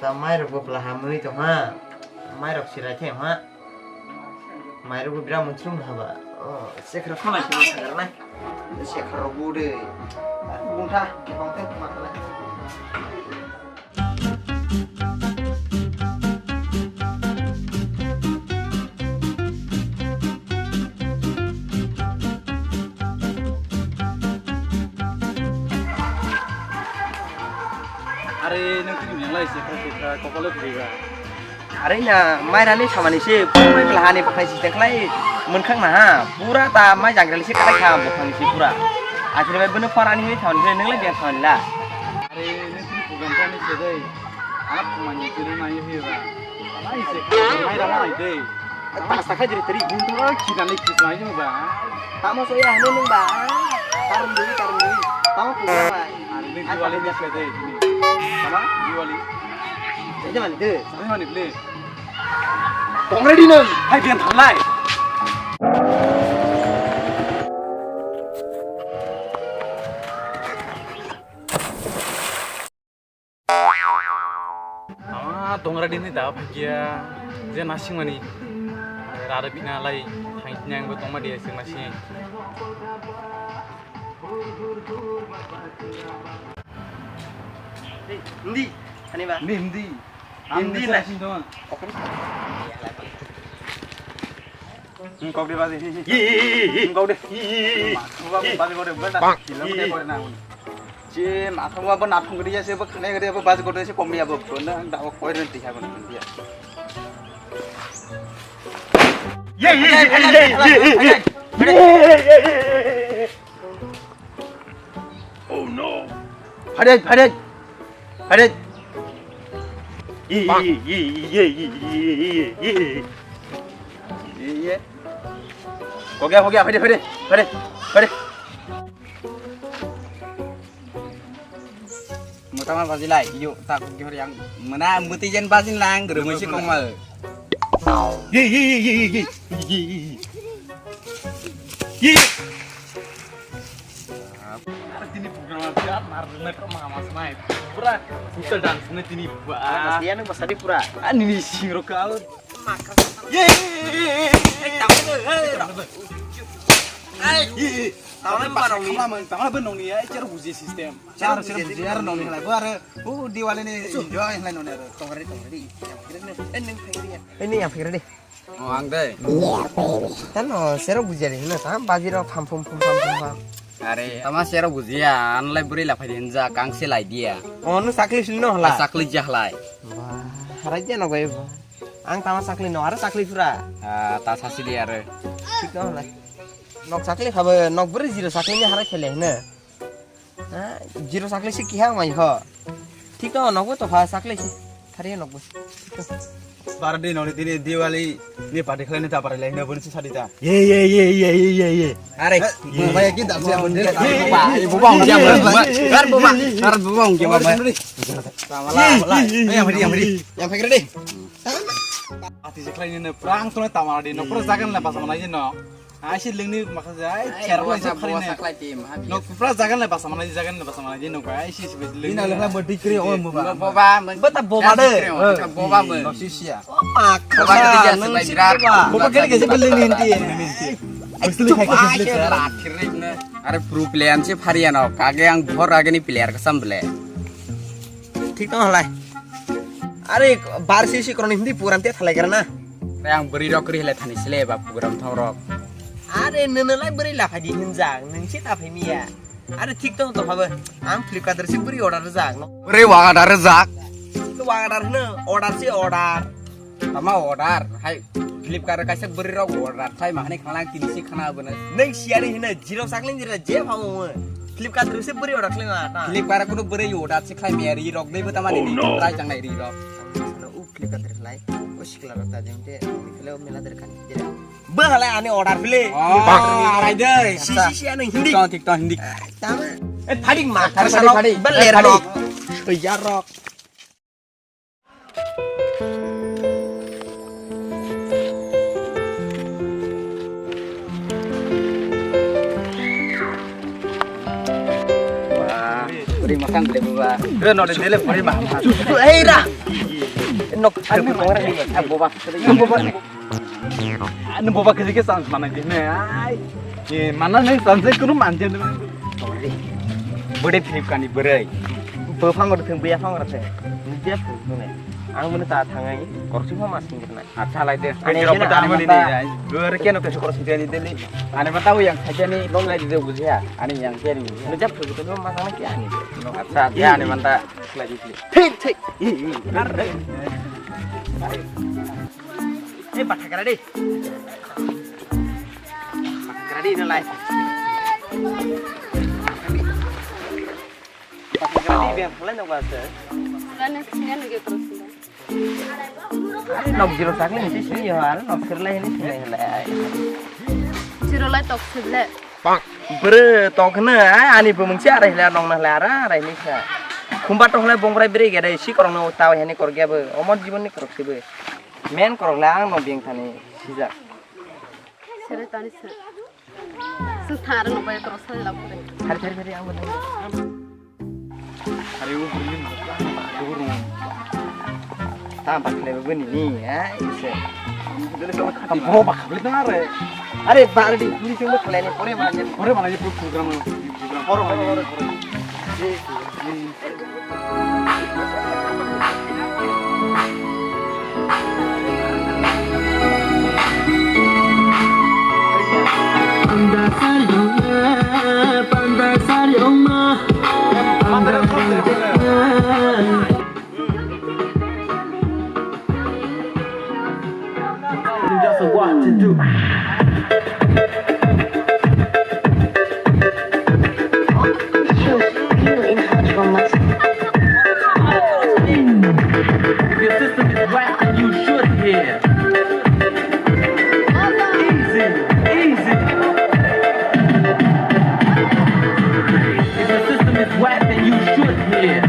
Samai rok bopla hamui to ha. Mai rok sirai the ha. Mai rok bira muncung haba. Oh, sekhar khama sini sekhar na. Sekhar rok bude. Bungta, bangte makala. Are nang kini yang lain sih kalau kopalnya beriba. Are na mai rani samani sih, mai pelahani pakai sistem kelai menkang nah, pura ta mai jangkrik sih kata kam bukan sih pura. Akhirnya bener farani ini tahun ini nenglah biar tahun lah. Are nang kini bukan kan sih deh. Anak pemain kiri main hiba. Lain sih, main ramai deh. Tak sakit jadi teri. Untuk kita nih kisah aja mbak. Tak mau soya nung bang. Karun dulu. Tahu punya mai. Ini Diwali Special deh ini. Sama Diwali. Jadi mana tu? Sampai mana beli? Tong ready neng. Hai biar thalai. Tong ready ni dah bahagia. Dia nasi mana ni? Ada bina lagi. Hanya yang betul mah dia sih nasi. Hindi, ani ba? Hindi. Hindi lah. Kau deh balik. Kau deh. Balik kau deh. Benar. Silam deh kau nak. Cie, aku apa natung kerja sih, apa kena kerja apa baju kau deh sih komi apa, benar. Tak apa kau nanti aku nak dia. Oh no. Hadid. Ho gaya, hadid. Mutama pasti lai, yuk tak kira yang mana mutijan pasti lang, gerem sih komal. Ini program apa? Marne permama semai. Pura putar dance ini bah. Kasihan nu pasadi pura. Ini singro kalau makan. Tahu benong ni, cara buzi sistem. Cara buzi nong ni lah. Buat Diwali ni enjoy lah nong ni. Tong ready. Ini yang pikir deh. Oh angdai. Kan sero bujari na tam bajiro pham. Are, tama sero buzia, anlai beri lah padenza kangsi lai dia. Oh nu sakli sino lah. Sakli jah lai. Wah, haraja no gue. Ang tama sakli no, ara sakli pura. Tas hasil dia are. ঠিক lah. Nok sakli habe nok beri zero saklinya hara khele na. Zero sakli sih kiha mai ho. ঠিক তো nok তো phá sakli sih. Thari nok bu. Bardi nong ni Diwali ni party kalian ni tak party lain, nak sih sadita. Ye. Are, bayar kita tak siap benda. Bubang dia berbuat. Kan bubang dia berbuat. Lah. Yang pikir deh. Hati sekali ni perang tu ni tamar di. Nok perang zagan lah pasal mana je nok. Asyik lini makasih. Share pun saya kali ni. Nok perang zagan lah pasal mana je nok. Asyik sebesar. Ini nak berdikri orang boba. Betul boba deh. Boba nok sisia. Boba kerja sebab berat. Boba kerja sebab linti. Betul kayak akhirnya ni. Are pro player sih harian ok. Kage yang bor age ni player kesam bela. ঠিক তো হলাই আরে বারসি C করনি হিন্দি পুরান তে থালাই করনা Yang beri rok rih thani sele ba program thorok. আরে ননলাই বরি লাফাদি হিনজাং নংসি তাফেমিয়া আরে ঠিক তো তো হবে আম ফ্লিপকার্ট সি বরি অর্ডার জাং ন Beri waga rezak. তো অর্ডার ন অর্ডার সি order Sama order. Hai Flipkart kasih beri rok order. Hai mahane khana kinisi khana bener. নং সিয়ারি হিনা জিরো সাকলিন জিরা জে ফামো ফ্লিপকার্ট সি বরি অর্ডার খেলে না Flipkart kudu beri order sih khai meri rok dei betama ni try jang nai ri rok. Flipkart লাই ও শিকলা রতা যেমতে ফেলে মেলা দরকার জিরা বাহালাই আনে অর্ডার ফেলে Arai deh. সি আনে হিন্দি TikTok hindi. তামা এ ফাডিং মা Fadi. বেলের রক তো ইয়া rock Beri makan boleh buat. No dele beri makan. Hey ra Nok aku orang ni. Boba. Anu boba ke sans mana je ne ai. Mana ne sans kuno manje ne. Sorry. Bode Philip kani berai. Befang orang teng beya fang orang teng. Dia tu ne. Ang mana tak tangai. Korsi pun masih kena. Acha lai de. Kira petani mana ni. Gur ke no ke korsi dia ni deli. Ane tahu yang saja ni long lai dia buzi ya. Ane yang dia ni. Ngejap tu tu masang lagi ani. Acha dia ane manta lagi ni. Tik. Baca kera di. Baca kera di nilai. Baca kera di biar pulang dong bahasa. Kan sini lagi terus. Nok jiro sakle ni sini ya, nok serlai ni sini lah. Jiro lai tok sebelah. Ber tok na, ani pemungsi arah lah nong nah lara, arah ni sah. Kumpat tok lah bongkrai beri gede si korang nak tahu ini korang apa, omor jiban ni korang sebe. Men korang lang no biang thani sijak. Sere tani se. Sentara no bayar terus lah pun. Hari ang betul. Hari u burin. Turun. Tampak lebar ni, ise. Tam boba kabel tu are. Are baru di sini kalian ni pore mana? Ore mana je program. Ore. Just what to do. Your system is right and you should hear. Easy. If your system is whack, then you should hear.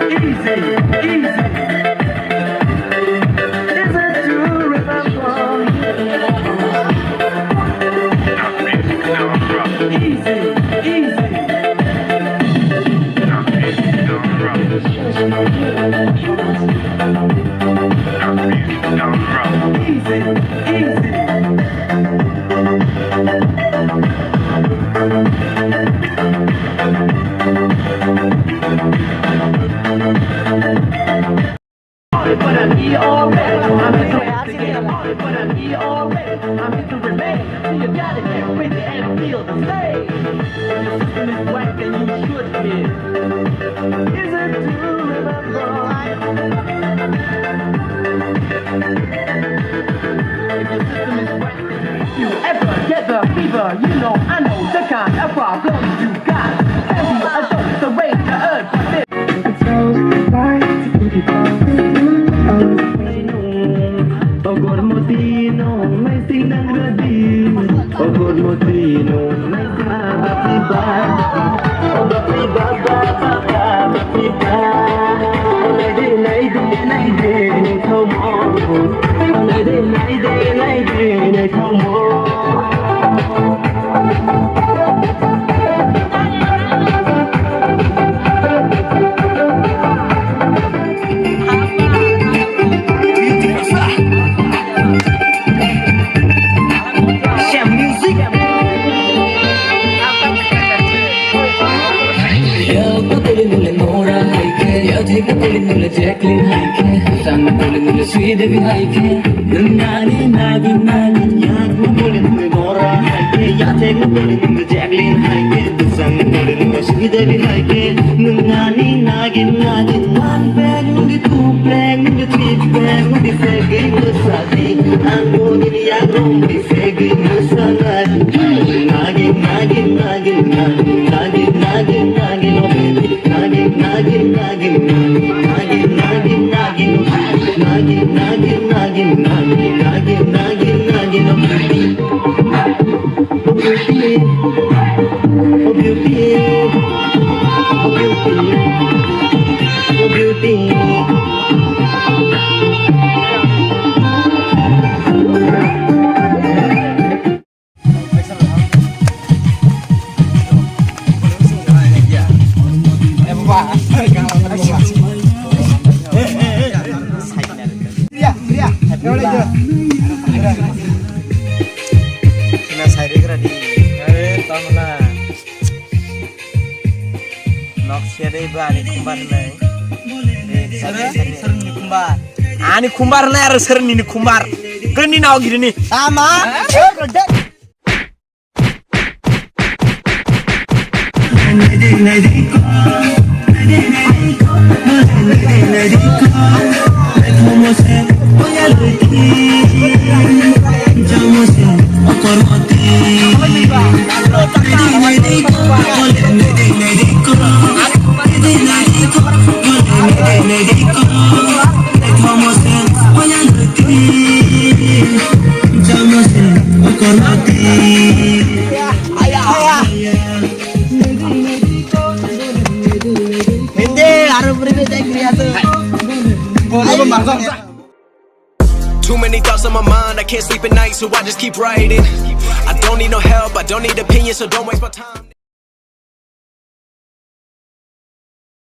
Easy. Is it to remember? Easy. But I'm here already. I'm here to remain. So you gotta get with it and feel the same. When your system is whack, then you should hear. Is it to remember? If your system is whack, if you ever get the fever, you know I know the kind of problems you got. Can be a dose to raise the urge for this. It's alright to put it on. Ogor motino, may sinang radi. Ogor motino, may sinang batiba. Batiba. Naide, come on. Naide, come on. Jacqueline Haike, Sana Polin, Sweet Devi Haike, Nani, Yak, Polin, Nora Haike, Yatek, Polin, Jacqueline Haike, Sana Polin, Sweet Devi Haike, Nani, one bag, two bag, three bag, the second was Sadi, and one in Yakum, the second was Sanad, manusia deh ani kumbar nai. Serni kumbar. Ani kumbar nai harus serni ni kumbar. Gini nau gini nih. Sama. Too many thoughts on my mind, I can't sleep at night, so I just keep writing. I don't need no help, I don't need opinions, so don't waste my time.